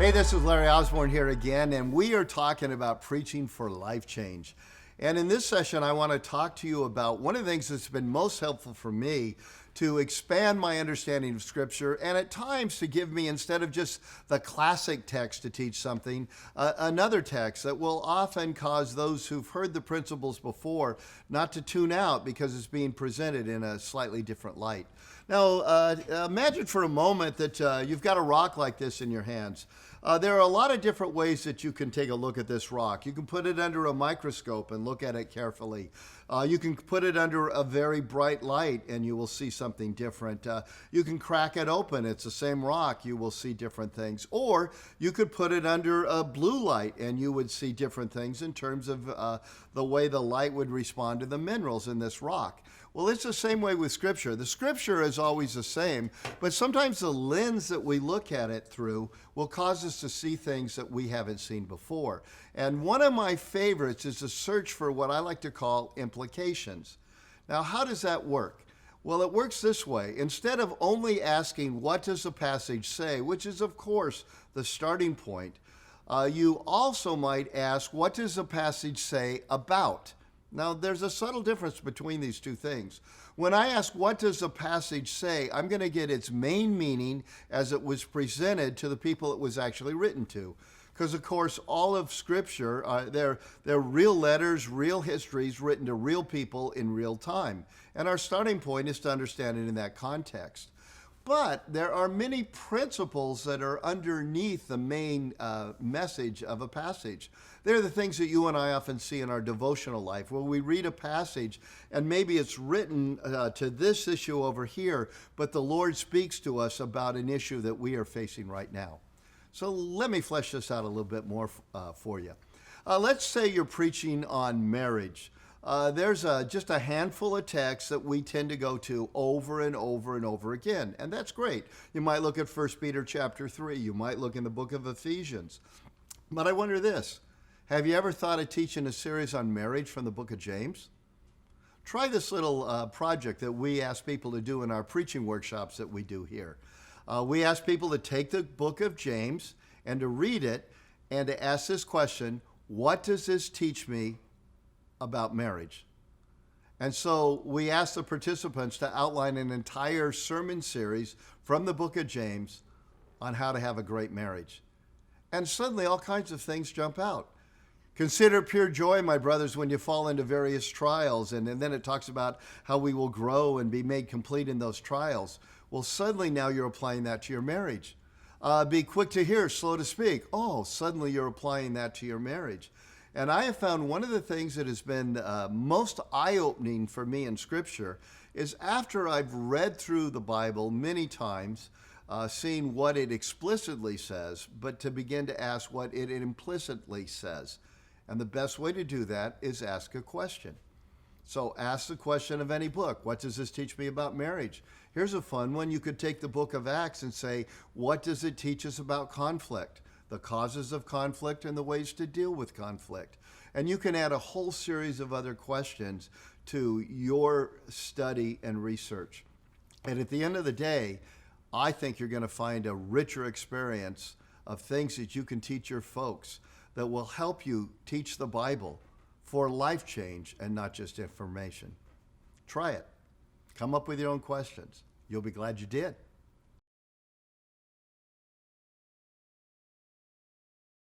Hey, this is Larry Osborne here again, and we are talking about preaching for life change. And in this session, I want to talk to you about one of the things that's been most helpful for me to expand my understanding of Scripture, and at times to give me, instead of just the classic text to teach something, another text that will often cause those who've heard the principles before not to tune out because it's being presented in a slightly different light. Now, imagine for a moment that you've got a rock like this in your hands. There are a lot of different ways that you can take a look at this rock. You can put it under a microscope and look at it carefully. You can put it under a very bright light and you will see something different. You can crack it open. It's the same rock. You will see different things. Or you could put it under a blue light and you would see different things in terms of the way the light would respond to the minerals in this rock. Well, it's the same way with Scripture. The Scripture is always the same, but sometimes the lens that we look at it through will cause us to see things that we haven't seen before. And one of my favorites is to search for what I like to call implications. Now, how does that work? Well, it works this way. Instead of only asking, what does the passage say, which is, of course, the starting point, you also might ask, what does the passage say about? Now, there's a subtle difference between these two things. When I ask, what does the passage say, I'm going to get its main meaning as it was presented to the people it was actually written to. Because, of course, all of Scripture, they're real letters, real histories written to real people in real time. And our starting point is to understand it in that context. But there are many principles that are underneath the main message of a passage. They're the things that you and I often see in our devotional life, where we read a passage and maybe it's written to this issue over here, but the Lord speaks to us about an issue that we are facing right now. So let me flesh this out a little bit more for you. Let's say you're preaching on marriage. There's just a handful of texts that we tend to go to over and over and over again, and that's great. You might look at 1 Peter chapter 3. You might look in the book of Ephesians. But I wonder this. Have you ever thought of teaching a series on marriage from the book of James? Try this little project that we ask people to do in our preaching workshops that we do here. We ask people to take the book of James and to read it and to ask this question, what does this teach me about marriage? And so we ask the participants to outline an entire sermon series from the book of James on how to have a great marriage. And suddenly all kinds of things jump out. Consider pure joy, my brothers, when you fall into various trials. And then it talks about how we will grow and be made complete in those trials. Well, suddenly now you're applying that to your marriage. Be quick to hear, slow to speak. Oh, suddenly you're applying that to your marriage. And I have found one of the things that has been most eye-opening for me in Scripture is after I've read through the Bible many times, seeing what it explicitly says, but to begin to ask what it implicitly says. And the best way to do that is ask a question. So ask the question of any book. What does this teach me about marriage? Here's a fun one. You could take the book of Acts and say, what does it teach us about conflict? The causes of conflict and the ways to deal with conflict. And you can add a whole series of other questions to your study and research. And at the end of the day, I think you're going to find a richer experience of things that you can teach your folks that will help you teach the Bible for life change and not just information. Try it. Come up with your own questions. You'll be glad you did.